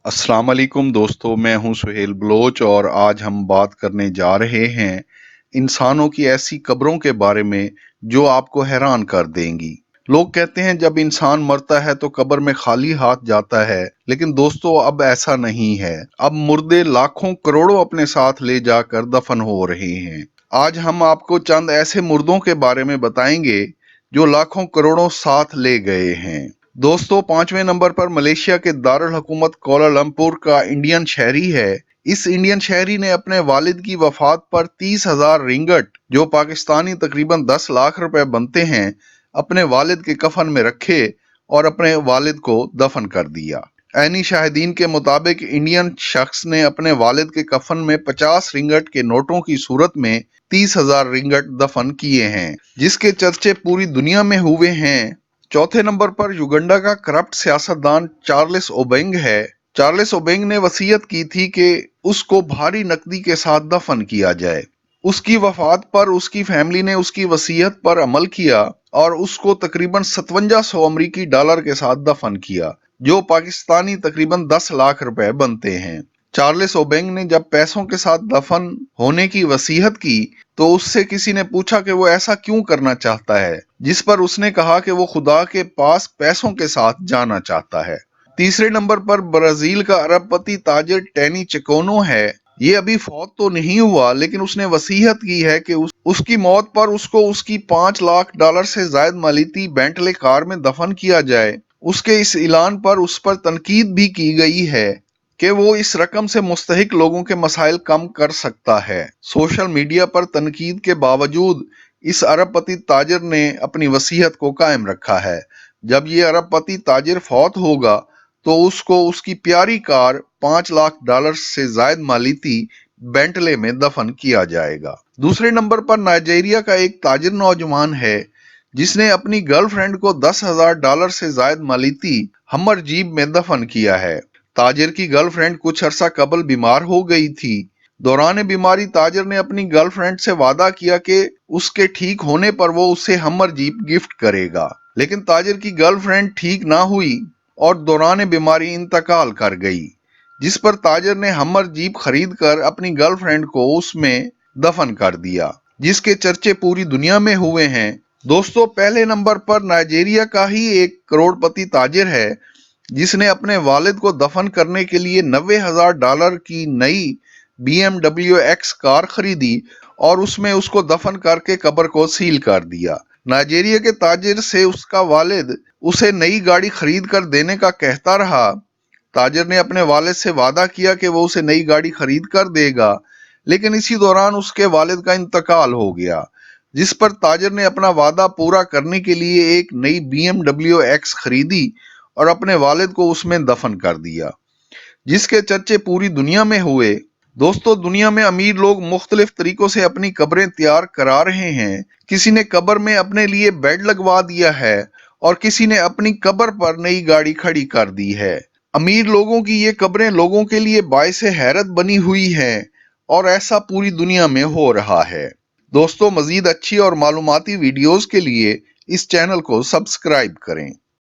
अस्सलाम वालेकुम दोस्तों, मैं हूं सुहेल बलोच और आज हम बात करने जा रहे हैं इंसानों की ऐसी कब्रों के बारे में जो आपको हैरान कर देंगी। लोग कहते हैं जब इंसान मरता है तो कब्र में खाली हाथ जाता है, लेकिन दोस्तों अब ऐसा नहीं है। अब मुर्दे लाखों करोड़ों अपने साथ ले जाकर दफन हो रहे हैं। आज हम आपको चंद ऐसे मुर्दों के बारे में बताएंगे जो लाखों करोड़ों साथ ले गए हैं। दोस्तों, 5वें नंबर पर मलेशिया के दारुल हुकूमत कोलालमपुर का इंडियन शहरी है। इस इंडियन शहरी ने अपने वालिद की वफात पर 30,000 रिंगट, जो पाकिस्तानी तकरीबन 10 लाख रुपए बनते हैं, अपने वालिद के कफन में रखे और अपने वालिद को दफन कर दिया। ऐनी शाहिदीन के मुताबिक इंडियन शख्स ने अपने वालिद के कफन में 50 रिंगट के नोटों की सूरत में 30,000 रिंगट दफन किए हैं, जिसके चर्चे पूरी दुनिया में हुए हैं। चौथे नंबर पर युगंडा का करप्ट सियासतदान चार्ल्स ओबेंग है। चार्ल्स ओबेंग ने वसीयत की थी कि उसको भारी नकदी के साथ दफन किया जाए। उसकी वफात पर उसकी फैमिली ने उसकी वसीयत पर अमल किया और उसको तकरीबन 5700 अमरीकी डॉलर के साथ दफन किया, जो पाकिस्तानी तकरीबन 10 लाख रुपए बनते हैं। चार्ल्स ओबेंग ने जब पैसों के साथ दफन होने की वसीयत की तो उससे किसी ने पूछा कि वो ऐसा क्यों करना चाहता है, जिस पर उसने कहा कि वो खुदा के पास पैसों के साथ जाना चाहता है। तीसरे नंबर पर ब्राजील का अरबपति ताजिर टैनी चकोनो है। ये अभी फौत तो नहीं हुआ, लेकिन उसने वसीयत की है कि उसकी मौत पर उसको उसकी 5 लाख डॉलर से ज्यादा मालियती बेंटले कार में दफन किया जाए। उसके इस ऐलान पर उस पर तनकीद भी की गई है कि वो इस रकम से मुस्तहिक लोगों के मसाइल कम कर सकता है। सोशल मीडिया पर तनकीद के बावजूद इस अरबपति ताजिर ने अपनी वसीयत को कायम रखा है। जब ये अरबपति ताजिर फौत होगा तो उसको उसकी प्यारी कार 5 लाख डॉलर से ज्यादा मालियती बेंटले में दफन किया जाएगा। दूसरे नंबर पर नाइजीरिया का एक ताजिर नौजवान है जिसने अपनी गर्लफ्रेंड को 10,000 डॉलर से ज्यादा मालियती हमर जीप में दफन किया है। ताजिर की गर्लफ्रेंड कुछ अरसा कबल बीमार हो गई थी। दौरान बीमारी ताजिर ने अपनी गर्लफ्रेंड से वादा किया कि उसके ठीक होने पर वो उसे हमर जीप गिफ्ट करेगा, लेकिन ताजिर की गर्लफ्रेंड ठीक ना हुई और दौरान बीमारी इंतकाल कर गई, जिस पर ताजिर ने हमर जीप खरीद कर अपनी गर्लफ्रेंड को उसमें दफन कर दिया, जिसके चर्चे पूरी दुनिया में हुए हैं। दोस्तों, पहले नंबर पर नाइजीरिया का ही एक करोड़पति ताजिर है जिसने अपने वालिद को दफन करने के लिए 90,000 डॉलर की नई BMW X कार खरीदी और उसमें उसको दफन करके कब्र को सील कर दिया। नाइजीरिया के ताजिर से उसका वालिद उसे नई गाड़ी खरीद कर देने का कहता रहा। ताजिर ने अपने वालिद से वादा किया कि वो उसे नई गाड़ी खरीद कर देगा, लेकिन इसी दौरान उसके वालिद का इंतकाल हो गया, जिस पर ताजिर ने अपना वादा पूरा करने के लिए एक नई BMW X खरीदी और अपने वालिद को उसमें दफन कर दिया, जिसके चर्चे पूरी दुनिया में हुए। दोस्तों, दुनिया में अमीर लोग मुख्तलिफ तरीकों से अपनी कब्रें तैयार करा रहे हैं। किसी ने कब्र में अपने लिए बेड लगवा दिया है और किसी ने अपनी कब्र पर नई गाड़ी खड़ी कर दी है। अमीर लोगों की ये कब्रें लोगों के लिए बाइसे हैरत बनी हुई हैं और ऐसा पूरी दुनिया में हो रहा है। दोस्तों, मजीद अच्छी और मालूमाती वीडियोस के लिए इस चैनल को सब्सक्राइब करें।